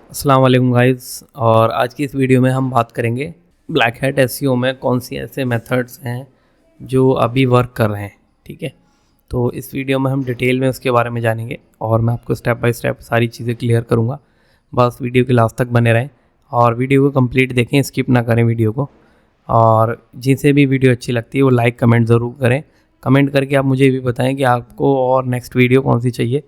अस्सलाम वालेकुम गाइस। और आज की इस वीडियो में हम बात करेंगे ब्लैक हैट एसईओ में कौन सी ऐसे मेथड्स हैं जो अभी वर्क कर रहे हैं। ठीक है, तो इस वीडियो में हम डिटेल में उसके बारे में जानेंगे और मैं आपको स्टेप बाय स्टेप सारी चीज़ें क्लियर करूँगा। बस वीडियो के लास्ट तक बने रहें और वीडियो को कंप्लीट देखें, स्किप ना करें वीडियो को। और जिसे भी वीडियो अच्छी लगती है वो लाइक कमेंट ज़रूर करें। कमेंट करके आप मुझे ये भी बताएं कि आपको और नेक्स्ट वीडियो कौन सी चाहिए,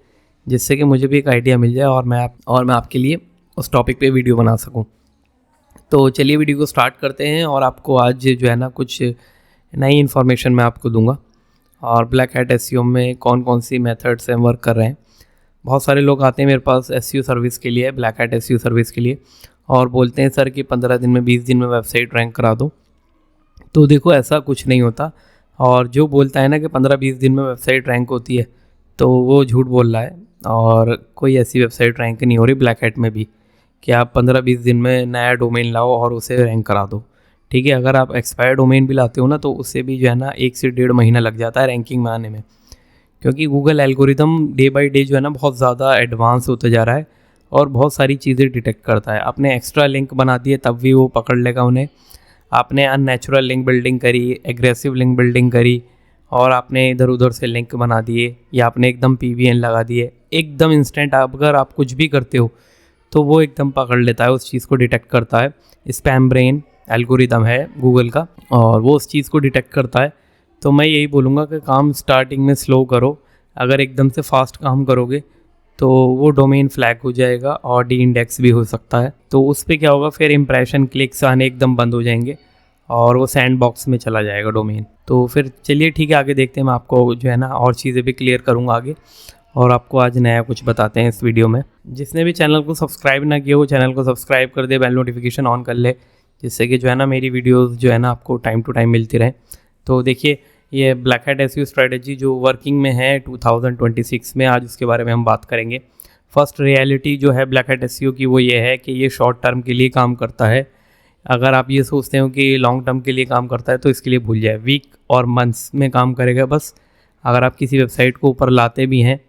जिससे कि मुझे भी एक आइडिया मिल जाए और मैं आपके लिए उस टॉपिक पे वीडियो बना सकूं। तो चलिए वीडियो को स्टार्ट करते हैं और आपको आज जो है ना कुछ नई इन्फॉर्मेशन मैं आपको दूंगा और ब्लैक हैट एसईओ में कौन कौन सी मेथड्स हैं वर्क कर रहे हैं। बहुत सारे लोग आते हैं मेरे पास एसईओ सर्विस के लिए, ब्लैक हैट एसईओ सर्विस के लिए, और बोलते हैं सर कि 15 दिन में 20 दिन में वेबसाइट रैंक करा दो। तो देखो ऐसा कुछ नहीं होता, और जो बोलता है ना कि 15-20 दिन में वेबसाइट रैंक होती है तो वो झूठ बोल रहा है। और कोई ऐसी वेबसाइट रैंक नहीं हो रही ब्लैक हैट में भी कि आप 15-20 दिन में नया डोमेन लाओ और उसे रैंक करा दो। ठीक है, अगर आप एक्सपायर डोमेन भी लाते हो ना तो उससे भी जो है ना 1 से 1.5 महीना लग जाता है रैंकिंग में आने में, क्योंकि Google algorithm day by day जो है ना बहुत ज़्यादा एडवांस होता जा रहा है और बहुत सारी चीज़ें डिटेक्ट करता है। आपने एक्स्ट्रा लिंक बना दिए तब भी वो पकड़ लेगा उन्हें। आपने अननेचुरल लिंक बिल्डिंग करी, एग्रेसिव लिंक बिल्डिंग करी और आपने इधर उधर से लिंक बना दिए या आपने एकदम PBN लगा दिए, एकदम इंस्टेंट अगर आप कुछ भी करते हो तो वो एकदम पकड़ लेता है, उस चीज़ को डिटेक्ट करता है। स्पैम ब्रेन एल्गोरिदम है गूगल का और वो उस चीज़ को डिटेक्ट करता है। तो मैं यही बोलूँगा कि काम स्टार्टिंग में स्लो करो। अगर एकदम से फास्ट काम करोगे तो वो डोमेन फ्लैग हो जाएगा और डी इंडेक्स भी हो सकता है। तो उस पर क्या होगा, फिर इंप्रेशन क्लिक्स आने एकदम बंद हो जाएंगे और वो सैंड बॉक्स में चला जाएगा डोमेन। तो फिर चलिए ठीक है, आगे देखते हैं। मैं आपको जो है ना और चीज़ें भी क्लियर करूँगा आगे और आपको आज नया कुछ बताते हैं इस वीडियो में। जिसने भी चैनल को सब्सक्राइब ना किया वो चैनल को सब्सक्राइब कर दे, बेल नोटिफिकेशन ऑन कर ले, जिससे कि जो है ना मेरी वीडियोस जो है ना आपको टाइम टू टाइम मिलती रहे। तो देखिए, ये ब्लैक हैट एसईओ स्ट्रेटजी जो वर्किंग में है 2026 में, आज उसके बारे में हम बात करेंगे। फर्स्ट रियलिटी जो है ब्लैक हैट एसईओ की वो ये है कि ये शॉर्ट टर्म के लिए काम करता है। अगर आप ये सोचते हो कि लॉन्ग टर्म के लिए काम करता है तो इसके लिए भूल जाए, वीक और मंथ्स में काम करेगा बस। अगर आप किसी वेबसाइट को ऊपर लाते भी हैं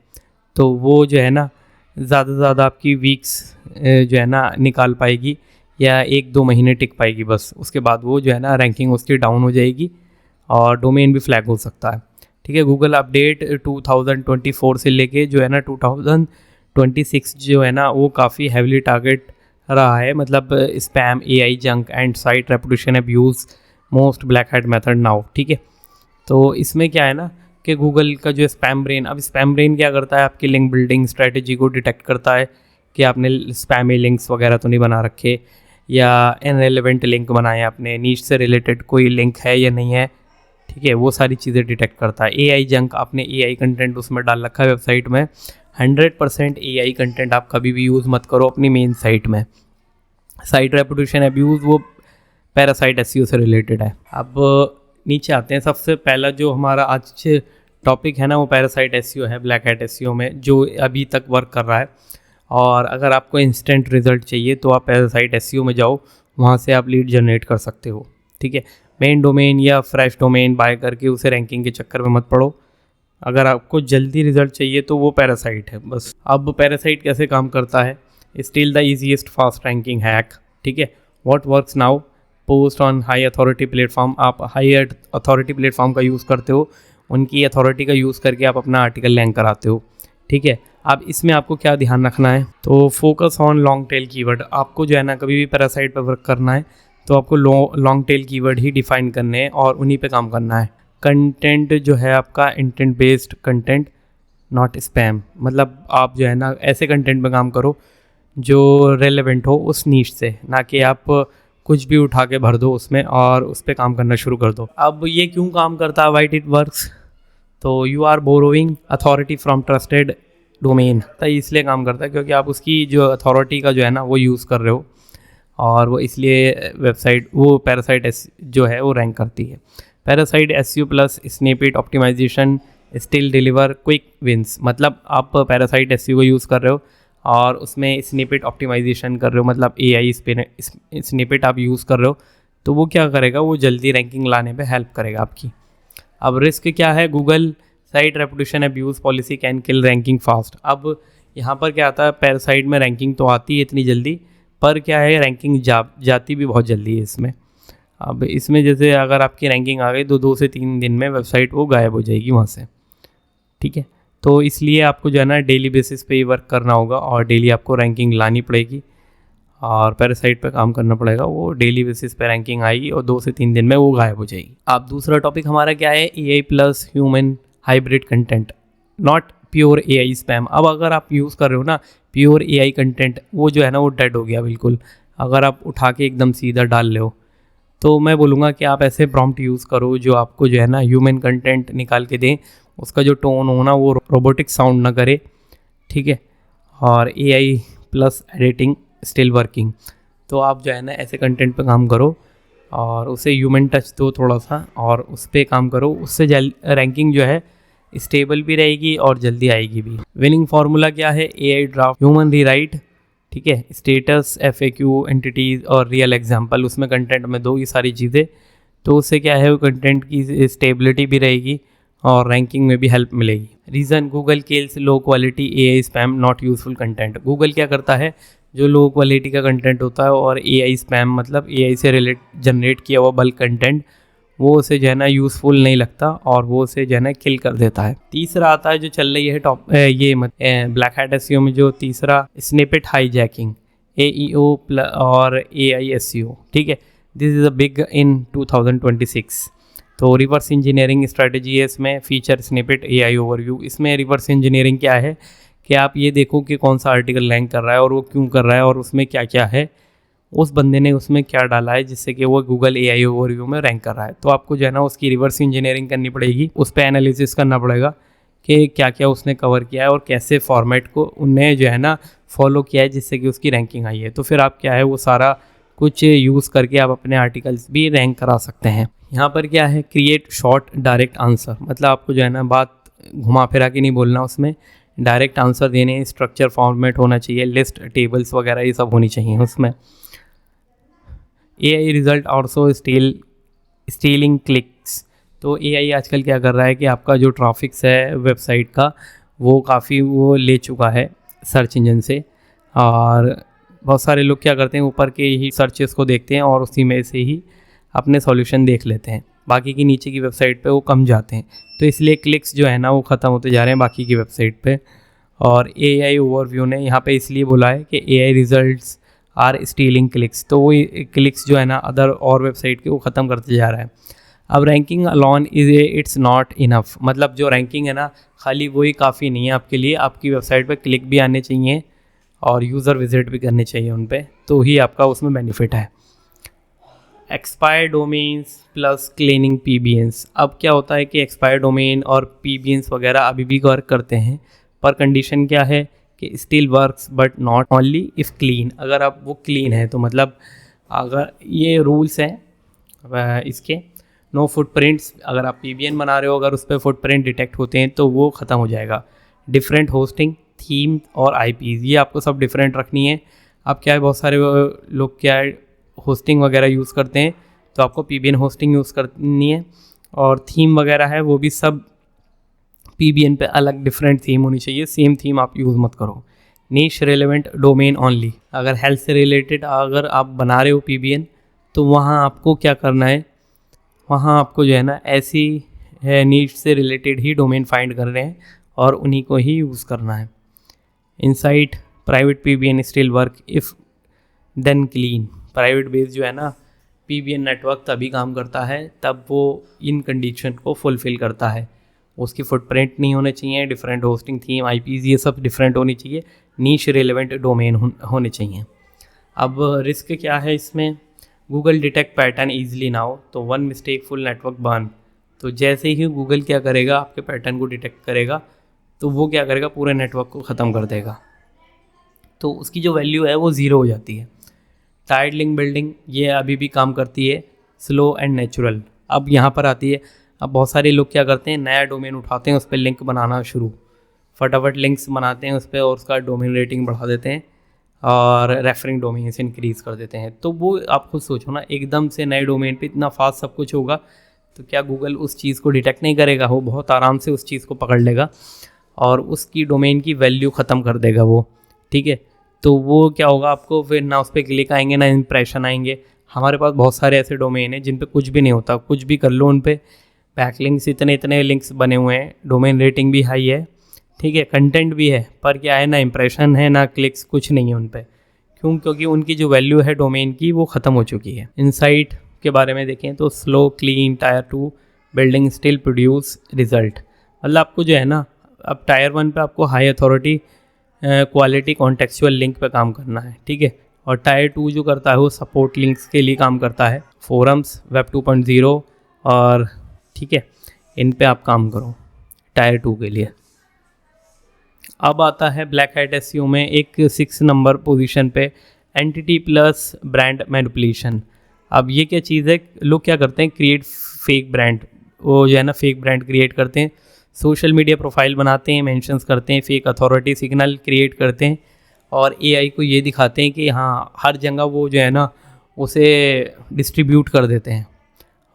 तो वो जो है ना ज़्यादा से ज़्यादा आपकी वीक्स जो है ना निकाल पाएगी या 1-2 महीने टिक पाएगी बस। उसके बाद वो जो है ना रैंकिंग उसकी डाउन हो जाएगी और डोमेन भी फ्लैग हो सकता है। ठीक है, गूगल अपडेट 2024 से लेके जो है ना 2026 जो है ना वो काफ़ी हैवीली टारगेट रहा है। मतलब spam, AI junk and site reputation abuse most black hat method now. ठीक है, तो इसमें क्या है ना कि गूगल का जो स्पैम ब्रेन, अब स्पैम ब्रेन क्या करता है, आपकी लिंक बिल्डिंग स्ट्रेटजी को डिटेक्ट करता है कि आपने स्पैमी लिंक्स वगैरह तो नहीं बना रखे या इनरेलेवेंट लिंक बनाए, आपने नीच से रिलेटेड कोई लिंक है या नहीं है। ठीक है, वो सारी चीज़ें डिटेक्ट करता है। AI जंक, आपने AI कंटेंट उसमें डाल रखा है वेबसाइट में, 100% AI कंटेंट आप कभी भी यूज़ मत करो अपनी मेन साइट में। साइट रेपुटेशन अब्यूज़ वो पैरासाइट एसईओ से रिलेटेड है। अब नीचे आते हैं। सबसे पहला जो हमारा आज टॉपिक है ना वो पैरासाइट एसईओ है ब्लैक हैट एसईओ में, जो अभी तक वर्क कर रहा है। और अगर आपको इंस्टेंट रिजल्ट चाहिए तो आप पैरासाइट एसईओ में जाओ, वहाँ से आप लीड जनरेट कर सकते हो। ठीक है, मेन डोमेन या फ्रेश डोमेन बाय करके उसे रैंकिंग के चक्कर में मत पड़ो। अगर आपको जल्दी रिजल्ट चाहिए तो वो पैरासाइट है बस। अब पैरासाइट कैसे काम करता है, still the easiest fast ranking hack. ठीक है, what works now, post on high authority platform. आप हाई अथॉरिटी प्लेटफॉर्म का यूज़ करते हो, उनकी अथॉरिटी का यूज़ करके आप अपना आर्टिकल रैंक कराते हो। ठीक है, अब इसमें आपको क्या ध्यान रखना है, तो focus on long tail keyword. आपको जो है ना कभी भी पैरासाइट पर वर्क करना है तो आपको लॉन्ग टेल कीवर्ड ही डिफाइन करने हैं और उन्हीं पे काम करना है। कंटेंट जो है आपका intent based content, not spam. मतलब आप जो है ना ऐसे कंटेंट पे काम करो जो रेलेवेंट हो उस नीश से, ना कि आप कुछ भी उठा के भर दो उसमें और उस पर काम करना शुरू कर दो। अब ये क्यों काम करता है, वाइट इट वर्क्स, तो you are borrowing authority from trusted domain. तो इसलिए काम करता है क्योंकि आप उसकी जो अथॉरिटी का जो है ना वो यूज़ कर रहे हो और वो इसलिए वेबसाइट वो पैरासाइट जो है वो रैंक करती है। Parasite SEO plus snippet optimization still deliver quick wins. मतलब आप पैरासाइट एसईओ को यूज़ कर रहे हो और उसमें स्निपेट ऑप्टिमाइजेशन कर रहे हो, मतलब AI स्निपेट आप यूज़ कर रहे हो, तो वो क्या करेगा, वो जल्दी रैंकिंग लाने पे हेल्प करेगा आपकी। अब रिस्क क्या है, Google site reputation abuse policy can kill ranking fast. अब यहाँ पर क्या आता है, पैरासाइट में रैंकिंग तो आती है इतनी जल्दी, पर क्या है रैंकिंग जाती भी बहुत जल्दी है इसमें। अब इसमें जैसे अगर आपकी रैंकिंग आ गई तो 2 से 3 दिन में वेबसाइट वो गायब हो जाएगी वहाँ से, ठीक है। तो इसलिए आपको जो है ना डेली बेसिस पे ही वर्क करना होगा और डेली आपको रैंकिंग लानी पड़ेगी और पैरासाइट पे काम करना पड़ेगा। वो डेली बेसिस पे रैंकिंग आएगी और 2 से 3 दिन में वो गायब हो जाएगी। अब दूसरा टॉपिक हमारा क्या है, AI plus human hybrid content, not pure AI spam. अब अगर आप यूज़ कर रहे हो ना प्योर AI कंटेंट, वो जो है ना वो डेड हो गया बिल्कुल। अगर आप उठा के एकदम सीधा डाल ले हो, तो मैं बोलूँगा कि आप ऐसे प्रॉम्प्ट यूज़ करो जो आपको जो है ना ह्यूमन कंटेंट निकाल के दें, उसका जो टोन हो ना वो रोबोटिक साउंड ना करे, ठीक है। और AI plus editing still working, तो आप जो है ना ऐसे कंटेंट पे काम करो और उसे ह्यूमन टच दो थोड़ा सा और उस पर काम करो, उससे रैंकिंग जो है स्टेबल भी रहेगी और जल्दी आएगी भी। विनिंग फार्मूला क्या है, AI ड्राफ्ट, ह्यूमन रीराइट, ठीक है, स्टेटस, FAQ, एंटिटीज़ और रियल एग्जाम्पल, उसमें कंटेंट में दो ये सारी चीज़ें। तो उससे क्या है वो कंटेंट की स्टेबिलिटी भी रहेगी और रैंकिंग में भी हेल्प मिलेगी। Reason, Google kills low quality AI spam not useful content. Google क्या करता है, जो लो क्वालिटी का कंटेंट होता है और AI स्पैम मतलब AI से जनरेट किया हुआ बल्क कंटेंट, वो उसे जो है ना यूज़फुल नहीं लगता और वो उसे जो है ना किल कर देता है। तीसरा आता है जो चल रही है ब्लैक हैट एसईओ में, जो तीसरा स्निपेट हाईजैकिंग, AEO और AI SEO, ठीक है। This is a big in 2026। तो रिवर्स इंजीनियरिंग स्ट्रेटजी है इसमें, फीचर स्निपेट AI ओवरव्यू। इसमें रिवर्स इंजीनियरिंग क्या है कि आप ये देखो कि कौन सा आर्टिकल रैंक कर रहा है और वो क्यों कर रहा है और उसमें क्या क्या है, उस बंदे ने उसमें क्या डाला है जिससे कि वो गूगल AI ओवरव्यू में रैंक कर रहा है। तो आपको जो है ना उसकी रिवर्स इंजीनियरिंग करनी पड़ेगी, उस पर एनालिसिस करना पड़ेगा कि क्या क्या उसने कवर किया है और कैसे फॉर्मेट को उनने जो है ना फॉलो किया है जिससे कि उसकी रैंकिंग आई है। तो फिर आप क्या है वो सारा कुछ यूज़ करके आप अपने आर्टिकल्स भी रैंक करा सकते हैं। यहाँ पर क्या है, क्रिएट शॉर्ट डायरेक्ट आंसर, मतलब आपको जो है ना बात घुमा फिरा के नहीं बोलना, उसमें डायरेक्ट आंसर देने, स्ट्रक्चर फॉर्मेट होना चाहिए, लिस्ट टेबल्स वगैरह ये सब होनी चाहिए उसमें। AI result also stealing clicks. तो AI आजकल क्या कर रहा है कि आपका जो ट्रैफिक्स है वेबसाइट का वो काफ़ी वो ले चुका है सर्च इंजन से, और बहुत सारे लोग क्या करते हैं ऊपर के ही सर्चेस को देखते हैं और उसी में से ही अपने सॉल्यूशन देख लेते हैं, बाकी की नीचे की वेबसाइट पे वो कम जाते हैं। तो इसलिए क्लिक्स जो है ना वो ख़त्म होते जा रहे हैं बाकी की वेबसाइट पे। और AI ओवरव्यू ने यहाँ पे इसलिए बोला है कि AI results are stealing clicks, तो वो क्लिक्स जो है ना अदर और वेबसाइट के वो ख़त्म करते जा रहा है। अब ranking alone it's not enough, मतलब जो रैंकिंग है ना खाली वही काफ़ी नहीं है आपके लिए, आपकी वेबसाइट पे क्लिक भी आने चाहिए और यूज़र विजिट भी करने चाहिए उन पे, तो ही आपका उसमें बेनिफिट है। Expire domains plus cleaning PBNs। अब क्या होता है कि एक्सपायर डोमेन और PBNs वगैरह अभी भी वर्क करते हैं, पर कंडीशन क्या है कि still works but not only if clean. अगर आप वो क्लीन है तो मतलब अगर ये रूल्स हैं इसके, नो फुटप्रिंट्स, अगर आप PBN बना रहे हो अगर उस पर फुटप्रिंट डिटेक्ट होते हैं तो वो ख़त्म हो जाएगा। डिफरेंट होस्टिंग, थीम और IPs, ये आपको सब डिफरेंट रखनी है। अब क्या है बहुत सारे लोग क्या है होस्टिंग वगैरह यूज़ करते हैं, तो आपको PBN होस्टिंग यूज़ करनी है, और थीम वगैरह है वो भी सब PBN पे अलग डिफरेंट थीम होनी चाहिए, सेम थीम आप यूज़ मत करो। नीश रेलेवेंट डोमेन ओनली, अगर हेल्थ से रिलेटेड अगर आप बना रहे हो PBN तो वहाँ आपको क्या करना है, वहाँ आपको जो है ना ऐसी है नीश से रिलेटेड ही डोमेन फाइंड कर रहे हैं और उन्हीं को ही यूज़ करना है। Insight private PBN still work if then clean, private base जो है ना PBN नेटवर्क तभी काम करता है तब वो इन कंडीशन को फुलफ़िल करता है। उसकी फुटप्रिंट नहीं होने चाहिए, डिफरेंट होस्टिंग थीम IPs ये सब डिफरेंट होनी चाहिए, नीश रिलेवेंट डोमेन होने चाहिए। अब रिस्क क्या है इसमें, Google detect pattern easily now, तो one mistake full network burn. तो जैसे ही गूगल क्या करेगा आपके पैटर्न को डिटेक्ट करेगा तो वो क्या करेगा पूरे नेटवर्क को ख़त्म कर देगा, तो उसकी जो वैल्यू है वो ज़ीरो हो जाती है। टाइड लिंक बिल्डिंग ये अभी भी काम करती है, स्लो एंड नेचुरल। अब यहाँ पर आती है, अब बहुत सारे लोग क्या करते हैं नया डोमेन उठाते हैं उस पर लिंक बनाना शुरू, फटाफट लिंक्स बनाते हैं उस पर और उसका डोमेन रेटिंग बढ़ा देते हैं और रेफरिंग डोमेन से इंक्रीज़ कर देते हैं। तो वो आप खुद सोचो ना, एकदम से नए डोमेन पे इतना फास्ट सब कुछ होगा तो क्या गूगल उस चीज़ को डिटेक्ट नहीं करेगा, वो बहुत आराम से उस चीज़ को पकड़ लेगा और उसकी डोमेन की वैल्यू ख़त्म कर देगा वो, ठीक है। तो वो क्या होगा, आपको फिर ना उस पर क्लिक आएंगे ना इंप्रेशन आएंगे। हमारे पास बहुत सारे ऐसे डोमेन हैं जिन पे कुछ भी नहीं होता, कुछ भी कर लो उन पे बैकलिंक्स इतने लिंक्स बने हुए हैं, डोमेन रेटिंग भी हाई है, ठीक है, कंटेंट भी है, पर क्या है ना इंप्रेशन है ना क्लिक्स, कुछ नहीं है उन पे। क्यों? क्योंकि उनकी जो वैल्यू है डोमेन की वो ख़त्म हो चुकी है। इनसाइट के बारे में देखें तो slow clean tyre 2 building still produce result. मतलब आपको जो है ना, अब टायर 1 पे आपको high authority quality contextual link पे काम करना है, ठीक है। और टायर 2 जो करता है वो सपोर्ट लिंक्स के लिए काम करता है, फोरम्स, वेब 2.0 और ठीक है, इन पे आप काम करो टायर 2 के लिए। अब आता है ब्लैक हैट एसईओ में एक 6 नंबर पोजीशन पे एंटिटी प्लस ब्रांड मैनिपुलेशन। अब ये क्या चीज़ है, लोग क्या करते हैं, क्रिएट फेक ब्रांड, वो जो है ना फेक ब्रांड क्रिएट करते हैं, सोशल मीडिया प्रोफाइल बनाते हैं, मेंशंस करते हैं, फेक अथॉरिटी सिग्नल क्रिएट करते हैं और एआई को ये दिखाते हैं कि हाँ हर जगह वो जो है ना उसे डिस्ट्रीब्यूट कर देते हैं।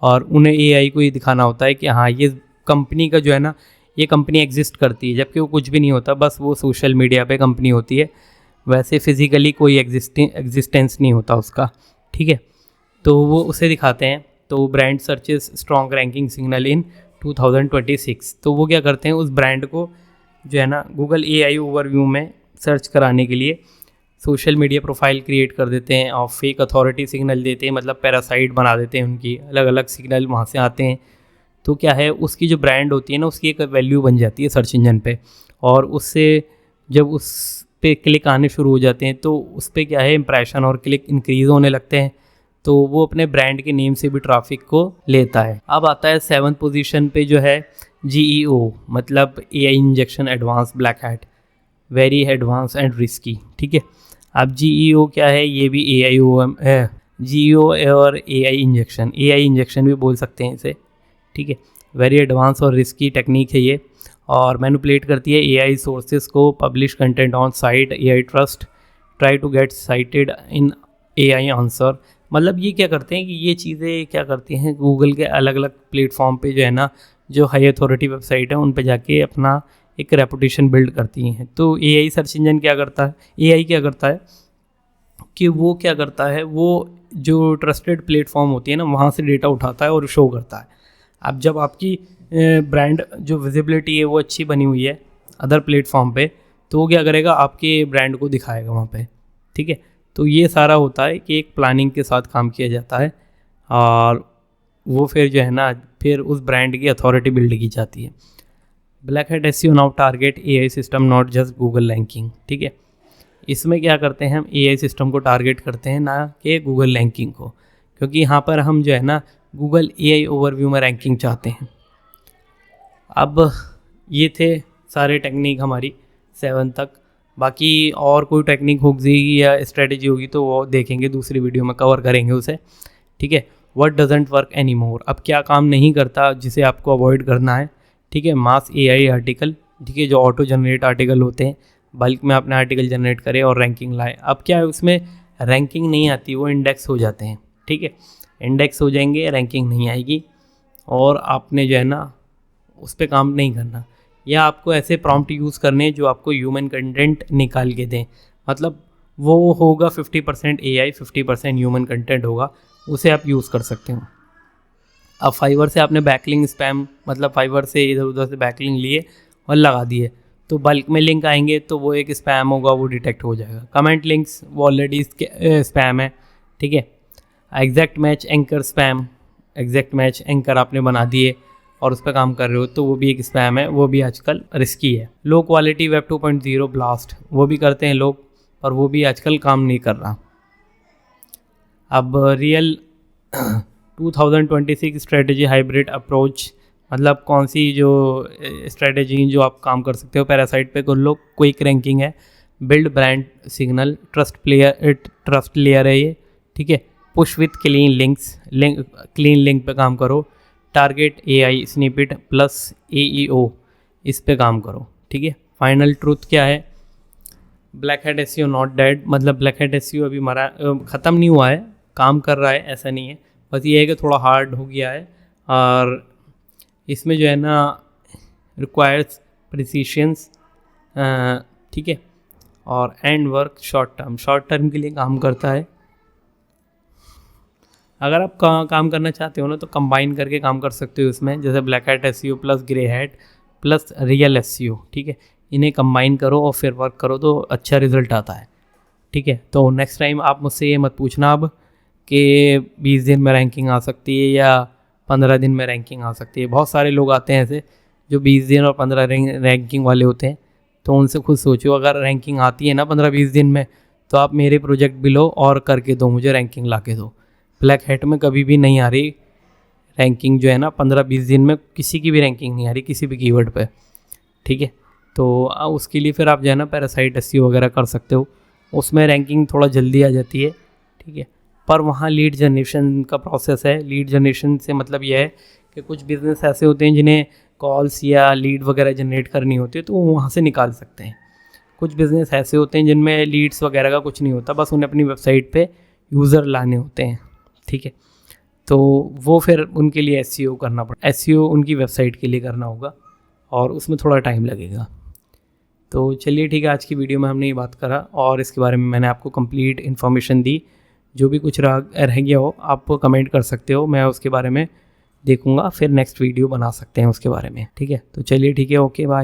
और उन्हें एआई को ये दिखाना होता है कि हाँ ये कंपनी का जो है ना, ये कंपनी एग्जिस्ट करती है, जबकि वो कुछ भी नहीं होता, बस वो सोशल मीडिया पे कंपनी होती है, वैसे फिज़िकली कोई एग्जिस्टेंस नहीं होता उसका, ठीक है। तो वो उसे दिखाते हैं। तो brand searches strong ranking signal इन 2026। तो वो क्या करते हैं, उस ब्रांड को जो है ना गूगल एआई ओवरव्यू में सर्च कराने के लिए सोशल मीडिया प्रोफाइल क्रिएट कर देते हैं और फेक अथॉरिटी सिग्नल देते हैं, मतलब पैरासाइट बना देते हैं, उनकी अलग अलग सिग्नल वहाँ से आते हैं। तो क्या है, उसकी जो ब्रांड होती है ना उसकी एक वैल्यू बन जाती है सर्च इंजन पे, और उससे जब उस पे क्लिक आने शुरू हो जाते हैं तो उस पर क्या है इंप्रेशन और क्लिक इंक्रीज़ होने लगते हैं, तो वो अपने ब्रांड के नेम से भी ट्रैफिक को लेता है। अब आता है 7th पोजीशन पे जो है GEO, मतलब AI injection advance black hat, very advance and risky, ठीक है। अब GEO क्या है, ये भी AIOM है, GEO और एआई इंजेक्शन भी बोल सकते हैं इसे, ठीक है। वेरी एडवांस और रिस्की टेक्निक है ये, और मैनिपुलेट करती है एआई सोर्सेज को, publish content on site AI trust, try to get cited in AI answer. मतलब ये क्या करते हैं कि ये चीज़ें क्या करती हैं, गूगल के अलग अलग प्लेटफॉर्म पे जो है ना, जो हाई अथॉरिटी वेबसाइट है उन पे जाके अपना एक रेपुटेशन बिल्ड करती हैं। तो एआई सर्च इंजन क्या करता है, एआई क्या करता है कि वो क्या करता है, वो जो ट्रस्टेड प्लेटफॉर्म होती है ना वहाँ से डेटा उठाता है और शो करता है। अब जब आपकी ब्रांड जो विजिबिलिटी है वो अच्छी बनी हुई है अदर प्लेटफॉर्म पे, तो वो क्या करेगा, आपके ब्रांड को दिखाएगा वहाँ पे, ठीक है। तो ये सारा होता है कि एक प्लानिंग के साथ काम किया जाता है, और वो फिर जो है ना फिर उस ब्रांड की अथॉरिटी बिल्ड की जाती है। Black hat SEO now target AI system not just Google ranking, ठीक है। इसमें क्या करते हैं, हम एआई सिस्टम को टारगेट करते हैं, ना कि गूगल रैंकिंग को, क्योंकि यहाँ पर हम जो है ना गूगल एआई ओवरव्यू में रैंकिंग चाहते हैं। अब ये थे सारे टेक्निक हमारी 7 तक, बाकी और कोई टेक्निक होगी या स्ट्रेटजी होगी तो वो देखेंगे दूसरी वीडियो में, कवर करेंगे उसे, ठीक है। What doesn't work any more, अब क्या काम नहीं करता जिसे आपको अवॉइड करना है, ठीक है। मास एआई आर्टिकल, ठीक है, जो ऑटो जनरेट आर्टिकल होते हैं, बल्क में आपने आर्टिकल जनरेट करे और रैंकिंग लाए। अब क्या है, उसमें रैंकिंग नहीं आती, वो इंडेक्स हो जाते हैं, ठीक है, इंडेक्स हो जाएंगे, रैंकिंग नहीं आएगी, और आपने जो है ना उस पर काम नहीं करना। या आपको ऐसे प्रॉम्प्ट यूज़ करने जो आपको ह्यूमन कंटेंट निकाल के दें, मतलब वो होगा 50% एआई 50% ह्यूमन कंटेंट होगा, उसे आप यूज़ कर सकते हो। अब फाइवर से आपने बैकलिंक स्पैम, मतलब फाइवर से इधर उधर से बैकलिंक लिए और लगा दिए, तो बल्क में लिंक आएंगे तो वो एक स्पैम होगा, वो डिटेक्ट हो जाएगा। कमेंट लिंक्स वो ऑलरेडी स्पैम है, ठीक है। Exact match anchor spam, exact match anchor आपने बना दिए और उस पर काम कर रहे हो तो वो भी एक स्पैम है, वो भी आजकल रिस्की है। लो क्वालिटी वेब 2.0 ब्लास्ट, वो भी करते हैं लोग, पर वो भी आजकल काम नहीं कर रहा। अब रियल 2026 स्ट्रेटजी हाइब्रिड अप्रोच, मतलब कौन सी जो स्ट्रेटजी जो आप काम कर सकते हो, पैरासाइट पे कर लो, क्विक रैंकिंग है, build brand signal, trust layer है ये, ठीक है। Push with clean links, clean link पे काम करो, target AI snippet plus AEO, इस पे काम करो, ठीक है। फाइनल ट्रूथ क्या है, black hat SEO not dead, मतलब ब्लैक हैट एसईओ अभी मरा ख़त्म नहीं हुआ है, काम कर रहा है, ऐसा नहीं है, बस ये है कि थोड़ा हार्ड हो गया है, और इसमें जो है ना रिक्वायर्स प्रिसिशंस, ठीक है। और एंड वर्क शॉर्ट टर्म के लिए काम करता है। अगर आप काम करना चाहते हो ना तो कंबाइन करके काम कर सकते हो इसमें, जैसे black hat SEO plus grey hat plus real SEO, ठीक है। इन्हें कंबाइन करो और फिर वर्क करो तो अच्छा रिजल्ट आता है, ठीक है। तो नेक्स्ट टाइम आप मुझसे ये मत पूछना अब कि 20 दिन में रैंकिंग आ सकती है या 15 दिन में रैंकिंग आ सकती है। बहुत सारे लोग आते हैं ऐसे जो 20 दिन और 15 रैंकिंग वाले होते हैं, तो उनसे खुद सोचो अगर रैंकिंग आती है ना 15-20 दिन में, तो आप मेरे प्रोजेक्ट भी लो और करके दो, मुझे रैंकिंग ला के दो। ब्लैक हैट में कभी भी नहीं आ रही रैंकिंग जो है ना, 15-20 दिन में किसी की भी रैंकिंग नहीं आ रही किसी भी कीवर्ड पे, ठीक है। तो उसके लिए फिर आप जो है ना पैरासाइट एसईओ वगैरह कर सकते हो, उसमें रैंकिंग थोड़ा जल्दी आ जाती है, ठीक है। पर वहाँ लीड जनरेशन का प्रोसेस है। लीड जनरेशन से मतलब यह है कि कुछ बिज़नेस ऐसे होते हैं जिन्हें कॉल्स या लीड वगैरह जनरेट करनी होती है तो वो वहाँ से निकाल सकते हैं। कुछ बिज़नेस ऐसे होते हैं जिनमें लीड्स वगैरह का कुछ नहीं होता, बस उन्हें अपनी वेबसाइट पे यूज़र लाने होते हैं, ठीक है। तो वो फिर उनके लिए एसईओ करना पड़ता है, एसईओ उनकी वेबसाइट के लिए करना होगा और उसमें थोड़ा टाइम लगेगा। तो चलिए ठीक है, आज की वीडियो में हमने ये बात करा और इसके बारे में मैंने आपको कंप्लीट इन्फॉर्मेशन दी। जो भी कुछ रह गया हो आप कमेंट कर सकते हो, मैं उसके बारे में देखूंगा, फिर नेक्स्ट वीडियो बना सकते हैं उसके बारे में, ठीक है। तो चलिए ठीक है, ओके बाय।